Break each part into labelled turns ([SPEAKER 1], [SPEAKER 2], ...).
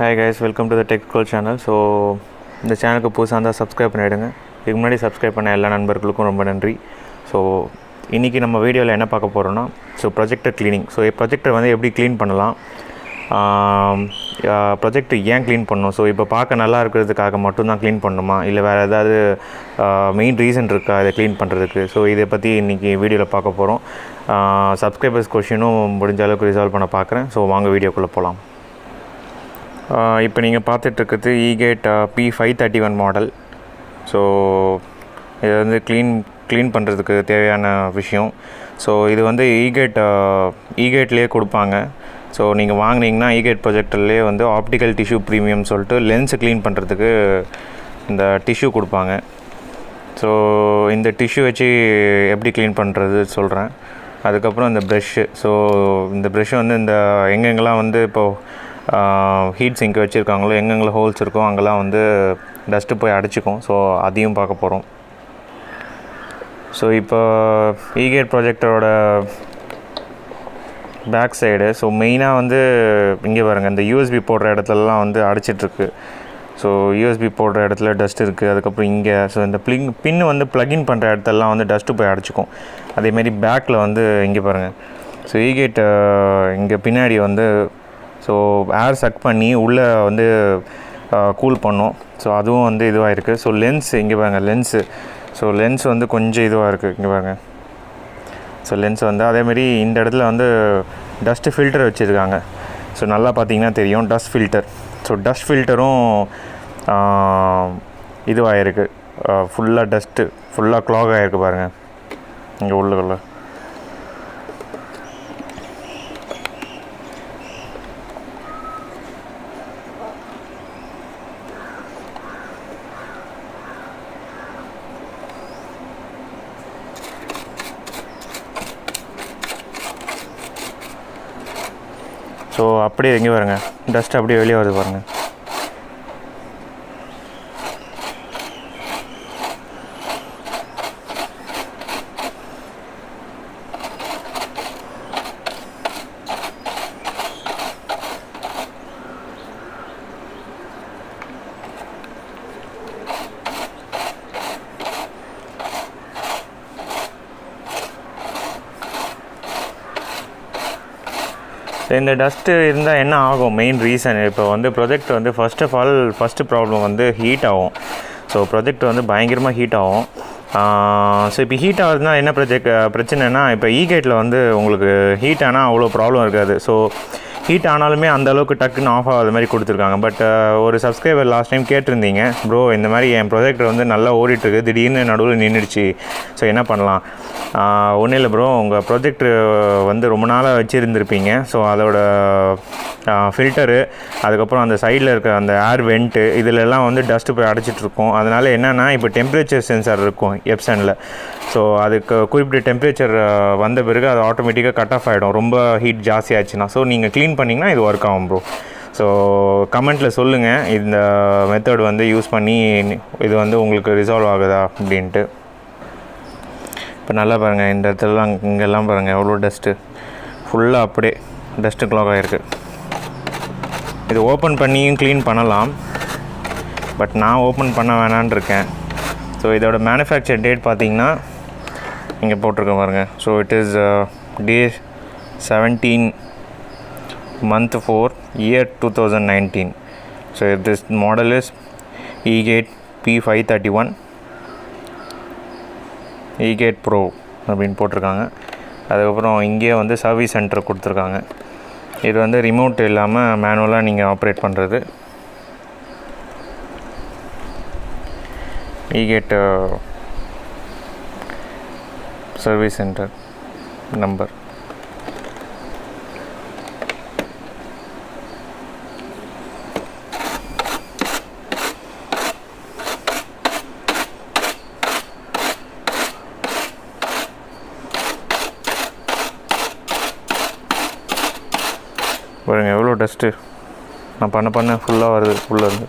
[SPEAKER 1] Hi guys, welcome to the Technical channel. So இந்த சேனலுக்கு புதுசாக இருந்தால் சப்ஸ்கிரைப் பண்ணிவிடுங்க. இதுக்கு முன்னாடி சப்ஸ்கிரைப் பண்ண எல்லா நண்பர்களுக்கும் ரொம்ப நன்றி. ஸோ இன்றைக்கி நம்ம வீடியோவில் என்ன பார்க்க போகிறோன்னா ப்ரொஜெக்டர் க்ளீனிங். ஸோ ப்ரொஜெக்டர் எப்படி க்ளீன் பண்ணலாம், ப்ரொஜெக்டர் ஏன் க்ளீன் பண்ணணும், ஸோ இப்போ பார்க்க நல்லா இருக்கிறதுக்காக மட்டும்தான் க்ளீன் பண்ணணுமா, இல்லை வேறு ஏதாவது மெயின் ரீசன் இருக்கா இதை க்ளீன் பண்ணுறதுக்கு. ஸோ இதை பற்றி இன்றைக்கி வீடியோவில் பார்க்க போகிறோம். சப்ஸ்கிரைபர்ஸ் கொஷினும் முடிஞ்ச அளவுக்கு ரிசால்வ் பண்ண பார்க்குறேன். ஸோ வாங்க வீடியோக்குள்ளே போகலாம். இப்போ நீங்கள் பார்த்துட்ருக்குறது Egate p513 மாடல். ஸோ இது க்ளீன் பண்ணுறதுக்கு தேவையான விஷயம். ஸோ இது ஈகேட்லேயே கொடுப்பாங்க. ஸோ நீங்கள் வாங்கினீங்கன்னா Egate ப்ரொஜெக்டர்லேயே ஆப்டிக்கல் டிஷ்யூ ப்ரீமியம் சொல்லிட்டு லென்ஸு க்ளீன் பண்ணுறதுக்கு இந்த டிஷ்யூ கொடுப்பாங்க. ஸோ இந்த டிஷ்யூ வச்சு எப்படி க்ளீன் பண்ணுறது சொல்கிறேன். அதுக்கப்புறம் இந்த ப்ரெஷ்ஷு. ஸோ இந்த ப்ரெஷ்ஷு இந்த எங்கெங்கெல்லாம் இப்போது ஹீட் சிங்க் வச்சுருக்காங்களோ, எங்கெங்கே ஹோல்ஸ் இருக்கோ அங்கெல்லாம் டஸ்ட்டு போய் அடைச்சிக்கும். ஸோ அதையும் பார்க்க போகிறோம். ஸோ இப்போ Egate ப்ரொஜெக்டரோட பேக் சைடு, ஸோ மெயினாக இங்கே பாருங்கள், இந்த யூஎஸ்பி போடுற இடத்துலலாம் அடைச்சிட்ருக்கு. ஸோ யூஎஸ்பி போடுற இடத்துல டஸ்ட் இருக்குது. அதுக்கப்புறம் இங்கே இந்த பின்னு ப்ளக்இன் பண்ணுற இடத்துலலாம் டஸ்ட்டு போய் அடைச்சிக்கும். அதேமாரி பேக்கில் இங்கே பாருங்கள். ஸோ Egate இங்கே பின்னாடி ஸோ ஏர் சக் பண்ணி உள்ளே கூல் பண்ணோம். ஸோ அதுவும் இதுவாக இருக்குது. ஸோ லென்ஸ் இங்கே பாருங்கள், லென்ஸு. ஸோ லென்ஸ் கொஞ்சம் இதுவாக இருக்குது. இங்கே பாருங்கள். ஸோ லென்ஸ் அதேமாரி இந்த இடத்துல டஸ்ட்டு ஃபில்டர் வச்சுருக்காங்க. ஸோ நல்லா பார்த்தீங்கன்னா தெரியும், டஸ்ட் ஃபில்டர். ஸோ டஸ்ட் ஃபில்டரும் இதுவாக இருக்குது. ஃபுல்லாக டஸ்ட்டு ஃபுல்லாக க்ளாக் ஆகிருக்கு பாருங்கள் இங்கே உள்ளுக்குள்ள. ஸோ அப்படியே எங்கே பாருங்கள், டஸ்ட் அப்படியே வெளியே வருது பாருங்கள். இந்த டஸ்ட்டு இருந்தால் என்ன ஆகும், மெயின் ரீசன் இப்போ ப்ரொஜெக்ட் ஃபஸ்ட்டு ப்ராப்ளம் ஹீட் ஆகும். ஸோ ப்ரொஜெக்ட் பயங்கரமாக ஹீட் ஆகும். ஸோ இப்போ ஹீட் ஆகுதுன்னா என்ன பிரச்சனைனா, இப்போ Egateல உங்களுக்கு ஹீட் ஆனால் அவ்வளோ ப்ராப்ளம் இருக்காது. ஸோ ஹீட் ஆனாலுமே அந்தளவுக்கு டக்குன்னு ஆஃப் ஆகாத மாதிரி கொடுத்துருக்காங்க. பட் ஒரு சப்ஸ்கிரைபர் லாஸ்ட் டைம் கேட்டிருந்தீங்க, ப்ரோ இந்த மாதிரி என் ப்ரொஜெக்டர் நல்லா ஓடிட்டுருக்கு, திடீர்னு நடுவில் நின்றுடுச்சு, ஸோ என்ன பண்ணலாம். ஒன்றும் இல்லை ப்ரோ, உங்கள் ப்ரொஜெக்டர் ரொம்ப நாளாக வச்சுருந்துருப்பீங்க. ஸோ அதோட ஃபில்டரு, அதுக்கப்புறம் அந்த சைடில் இருக்க அந்த ஏர் வெண்ட்டு, இதிலெல்லாம் டஸ்ட்டு போய் அடைச்சிட்ருக்கும். அதனால் என்னென்னா, இப்போ டெம்பரேச்சர் சென்சார் இருக்கும் எப்சனில். ஸோ அதுக்கு குறிப்பிட்ட டெம்பரேச்சர் வந்த பிறகு அது ஆட்டோமேட்டிக்காக கட் ஆஃப் ஆகிடும், ரொம்ப ஹீட் ஜாஸ்தி ஆச்சுன்னா. ஸோ நீங்கள் க்ளீன் பண்ணிங்கன்னா இது ஒர்க் ஆகும் ப்ரோ. ஸோ கமெண்ட்டில் சொல்லுங்கள், இந்த மெத்தட் யூஸ் பண்ணி இது உங்களுக்கு ரிசால்வ் ஆகுதா அப்படின்ட்டு. இப்போ நல்லா பாருங்கள், இந்த இடத்துலலாம் இங்கெல்லாம் பாருங்கள் எவ்வளோ டஸ்ட்டு, ஃபுல்லாக அப்படியே டஸ்ட்டு க்ளாக் ஆகிருக்கு. இது ஓப்பன் பண்ணியும் க்ளீன் பண்ணலாம், பட் நான் ஓப்பன் பண்ண வேணான்னு இருக்கேன். ஸோ இதோட மேனுஃபேக்சர் டேட் பார்த்திங்கன்னா இங்கே போட்டிருக்கேன் பாருங்கள். So it is day 17 month 4 year 2019. So this model is Egate p513 Egate Pro அப்படின்னு போட்டிருக்காங்க. அதுக்கப்புறம் இங்கே சர்வீஸ் சென்டர் கொடுத்துருக்காங்க. இது ரிமோட் இல்லாமல் மேனுவலாக நீங்கள் ஆப்ரேட் பண்ணுறது. Egate service centre number. பாருங்கள் எவ்வளோ டஸ்ட்டு, நான் பண்ண ஃபுல்லாக வருது உள்ளேருந்து.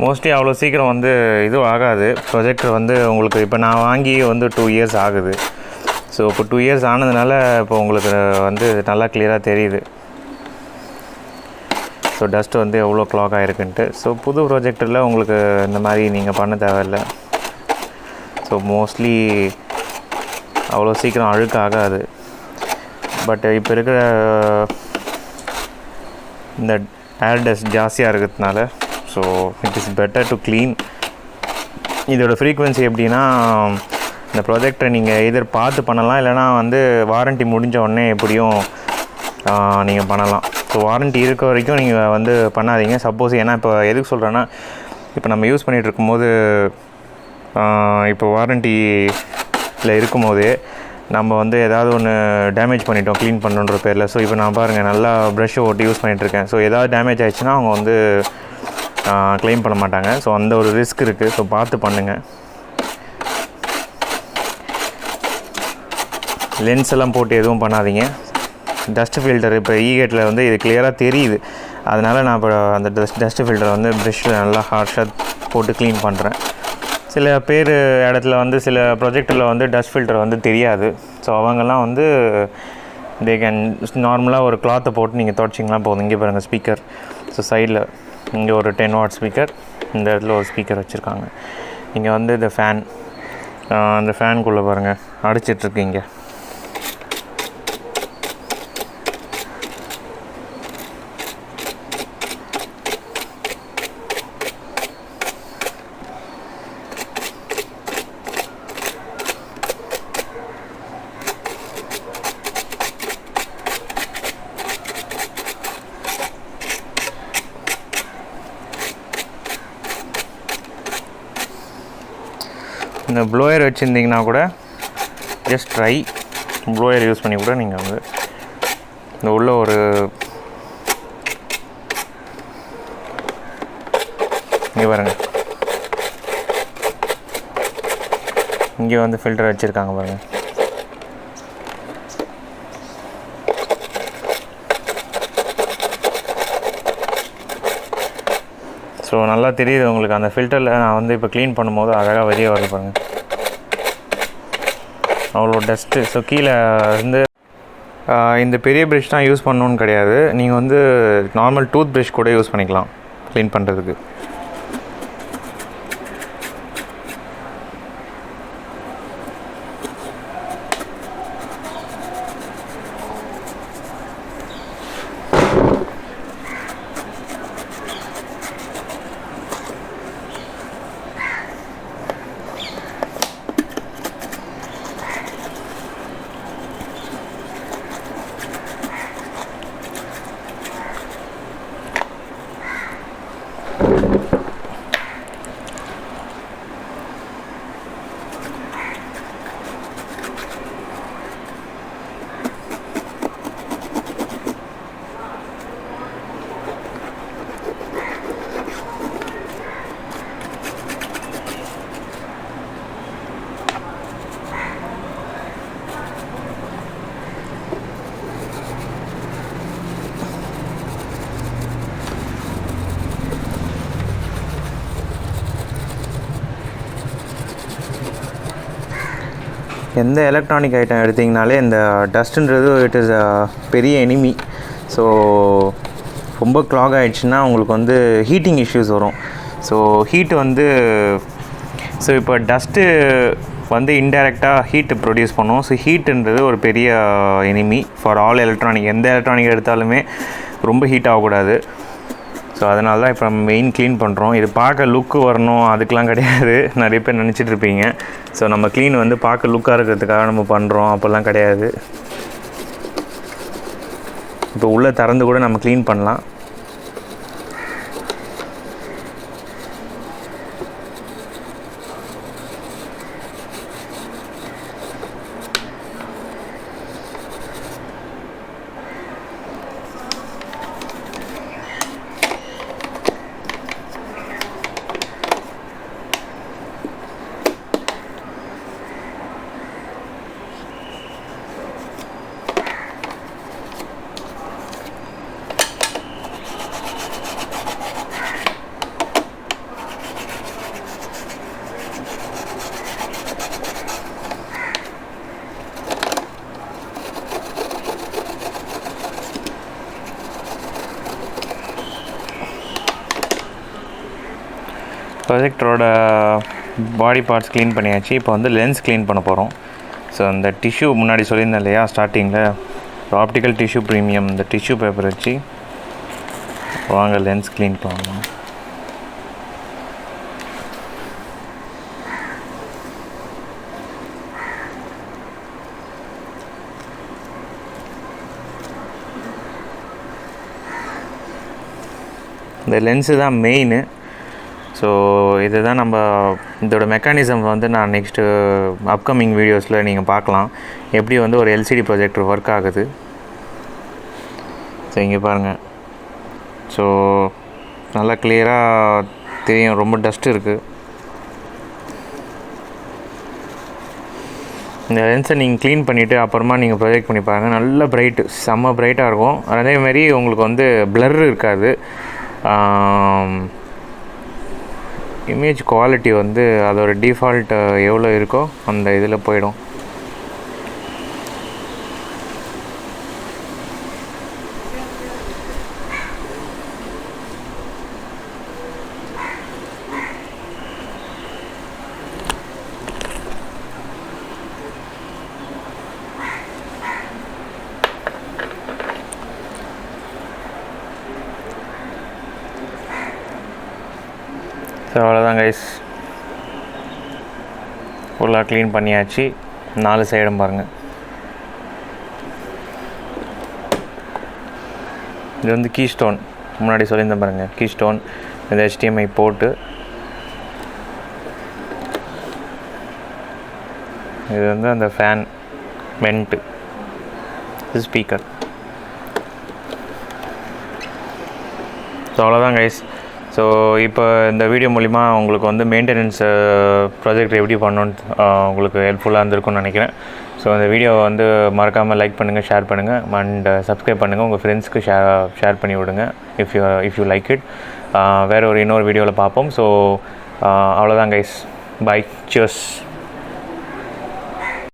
[SPEAKER 1] மோஸ்ட்லி அவ்வளோ சீக்கிரம் வந்து இதுவும் ஆகாது. ப்ரொஜெக்டர் வந்து உங்களுக்கு இப்போ நான் வாங்கி வந்து 2 இயர்ஸ் ஆகுது. ஸோ இப்போ 2 இயர்ஸ் ஆனதுனால இப்போ உங்களுக்கு வந்து நல்லா கிளியராக தெரியுது. ஸோ டஸ்ட்டு வந்து எவ்வளோ க்ளாக் ஆகிருக்குன்ட்டு. ஸோ புது ப்ரொஜெக்டரில் உங்களுக்கு இந்த மாதிரி நீங்கள் பண்ண தேவையில்லை. ஸோ மோஸ்ட்லி அவ்வளோ சீக்கிரம் அழுக்கு ஆகாது. பட் இப்போ இருக்கிற இந்த ஏர் டஸ்ட் ஜாஸ்தியாக இருக்கிறதுனால so it is better to clean. இதோட ஃப்ரீக்வன்சி எப்படின்னா, இந்த ப்ரொஜெக்டரை நீங்கள் எதிர் பார்த்து பண்ணலாம், இல்லைனா வந்து வாரண்ட்டி முடிஞ்ச உடனே எப்படியும் நீங்கள் பண்ணலாம். ஸோ வாரண்ட்டி இருக்க வரைக்கும் நீங்கள் வந்து பண்ணாதீங்க. சப்போஸ் ஏன்னா இப்போ எதுக்கு சொல்கிறேன்னா, இப்போ நம்ம யூஸ் பண்ணிகிட்டு இருக்கும்போது இப்போ வாரண்ட்டியில் இருக்கும்போதே நம்ம வந்து ஏதாவது ஒன்று டேமேஜ் பண்ணிட்டோம் க்ளீன் பண்ணுன்ற பேரில். ஸோ இப்போ நான் பாருங்கள் நல்லா ப்ரஷ்ஷை ஓட்டி யூஸ் பண்ணிகிட்ருக்கேன். ஸோ ஏதாவது டேமேஜ் ஆகிடுச்சுன்னா அவங்க வந்து க்ளைம் பண்ண மாட்டாங்க. ஸோ அந்த ஒரு ரிஸ்க் இருக்குது. ஸோ பார்த்து பண்ணுங்கள். லென்ஸ் எல்லாம் போட்டு எதுவும் பண்ணாதீங்க. டஸ்ட் ஃபில்டர் இப்போ ஈகேட்டில் வந்து இது கிளியராக தெரியுது. அதனால் நான் இப்போ அந்த டஸ்ட் ஃபில்டரை வந்து ப்ரஷ்ஷில் நல்லா ஹார்ஷாக போட்டு க்ளீன் பண்ணுறேன். சில பேர் இடத்துல வந்து சில ப்ரொஜெக்டரில் வந்து டஸ்ட் ஃபில்டர் வந்து தெரியாது. ஸோ அவங்கெல்லாம் வந்து தே கேன் நார்மலாக ஒரு கிளாத்தை போட்டு நீங்கள் துடைச்சிங்கன்னா போதும். இங்கே பாருங்கள் ஸ்பீக்கர். ஸோ சைடில் இங்கே ஒரு 10 வாட் ஸ்பீக்கர், இந்த இடத்துல ஒரு ஸ்பீக்கர் வச்சுருக்காங்க. இங்கே வந்து இந்த ஃபேன், அந்த ஃபேனுக்குள்ளே பாருங்கள் அடிச்சிட்ருக்கீங்க. இந்த ப்ளோயர் வச்சுருந்திங்கன்னா கூட ஜஸ்ட் ட்ரை ப்ளோயர் யூஸ் பண்ணி கூட நீங்கள் வந்து இந்த உள்ள ஒரு இங்கே பாருங்கள், இங்கே வந்து ஃபில்டர் வச்சுருக்காங்க பாருங்கள். ஸோ நல்லா தெரியுது உங்களுக்கு. அந்த ஃபில்டரில் நான் வந்து இப்போ க்ளீன் பண்ணும்போது அழகாக வெளியே வருது பாருங்கள், அவ்வளோ டஸ்ட்டு. ஸோ கீழே வந்து இந்த பெரிய ப்ரஷ் தான் யூஸ் பண்ணணுன்னு கிடையாது. நீங்கள் வந்து நார்மல் டூத் ப்ரஷ் கூட யூஸ் பண்ணிக்கலாம் க்ளீன் பண்ணுறதுக்கு. எந்த எலக்ட்ரானிக் ஐட்டம் எடுத்திங்கனாலே இந்த டஸ்ட்டுன்றது இட் இஸ் பெரிய எனிமி. ஸோ ரொம்ப க்ளாக் ஆகிடுச்சுன்னா உங்களுக்கு வந்து ஹீட்டிங் இஷ்யூஸ் வரும். ஸோ ஹீட்டு வந்து இப்போ டஸ்ட்டு வந்து இன்டைரக்டாக ஹீட்டு ப்ரொடியூஸ் பண்ணும். ஸோ ஹீட்டுன்றது ஒரு பெரிய எனிமி ஃபார் ஆல் எலக்ட்ரானிக். எந்த எலக்ட்ரானிக் எடுத்தாலுமே ரொம்ப ஹீட் ஆகக்கூடாது. ஸோ அதனால தான் இப்போ நம்ம மெயின் க்ளீன் பண்ணுறோம். இது பார்க்க லுக்கு வரணும் அதுக்கெலாம் கிடையாது. நிறைய பேர் நினச்சிட்ருப்பீங்க. ஸோ நம்ம க்ளீன் வந்து பார்க்க லுக்காக இருக்கிறதுக்காக நம்ம பண்ணுறோம், அப்போல்லாம் கிடையாது. இப்போ உள்ளே திறந்து கூட நம்ம க்ளீன் பண்ணலாம். ப்ரொஜெக்டரோட பாடி பார்ட்ஸ் க்ளீன் பண்ணியாச்சு. இப்போ வந்து லென்ஸ் க்ளீன் பண்ண போகிறோம். ஸோ அந்த டிஷ்யூ முன்னாடி சொல்லியிருந்தேன் இல்லையா ஸ்டார்டிங்கில், ஆப்டிக்கல் டிஷ்யூ ப்ரீமியம், இந்த டிஷ்யூ பேப்பர் வச்சு வாங்க லென்ஸ் க்ளீன் பண்ணலாம். இந்த லென்ஸு தான் மெயினு. ஸோ இது தான் நம்ம இதோட மெக்கானிசம் வந்து நான் நெக்ஸ்ட்டு அப்கமிங் வீடியோஸில் நீங்கள் பார்க்கலாம் எப்படி வந்து ஒரு எல்சிடி ப்ரொஜெக்டர் ஒர்க் ஆகுது. ஸோ இங்கே பாருங்கள். ஸோ நல்லா கிளியராக தெரியும், ரொம்ப டஸ்ட் இருக்குது. இந்த லென்ஸை நீங்கள் க்ளீன் பண்ணிவிட்டு அப்புறமா நீங்கள் ப்ரொஜெக்ட் பண்ணி பாருங்கள். நல்ல பிரைட்டு, செம்ம பிரைட்டாக இருக்கும். அதேமாதிரி உங்களுக்கு வந்து பிளர் இருக்காது. இமேஜ் குவாலிட்டி வந்து அதோட டிஃபால்ட் எவ்வளோ இருக்கோ அந்த இதில் போயிடும். ஸோ அவ்வளோதான் கைஸ், ஃபுல்லாக க்ளீன் பண்ணியாச்சு. 4 சைடும் பாருங்கள். இது வந்து கீ ஸ்டோன், முன்னாடி சொல்லியிருந்தேன் பாருங்கள், கீ ஸ்டோன். இந்த HDMI போட்டு இது வந்து அந்த ஃபேன் வெண்ட்டு, இது ஸ்பீக்கர். ஸோ அவ்வளோதான் கைஸ். ஸோ இப்போ இந்த வீடியோ மூலிமா உங்களுக்கு வந்து மெயின்டெனன்ஸ் ப்ராஜெக்ட் எப்படி பண்ணணுன்னு உங்களுக்கு ஹெல்ப்ஃபுல்லாக இருந்திருக்கும்னு நினைக்கிறேன். ஸோ இந்த வீடியோவை வந்து மறக்காமல் லைக் பண்ணுங்கள், ஷேர் பண்ணுங்கள் அண்ட் சப்ஸ்கிரைப் பண்ணுங்கள். உங்கள் ஃப்ரெண்ட்ஸ்க்கு ஷேர் பண்ணி விடுங்க இஃப் யூ லைக் இட். வேறு இன்னொரு வீடியோவில் பார்ப்போம். ஸோ அவ்வளோதான் கைஸ், பாய், சியர்ஸ்.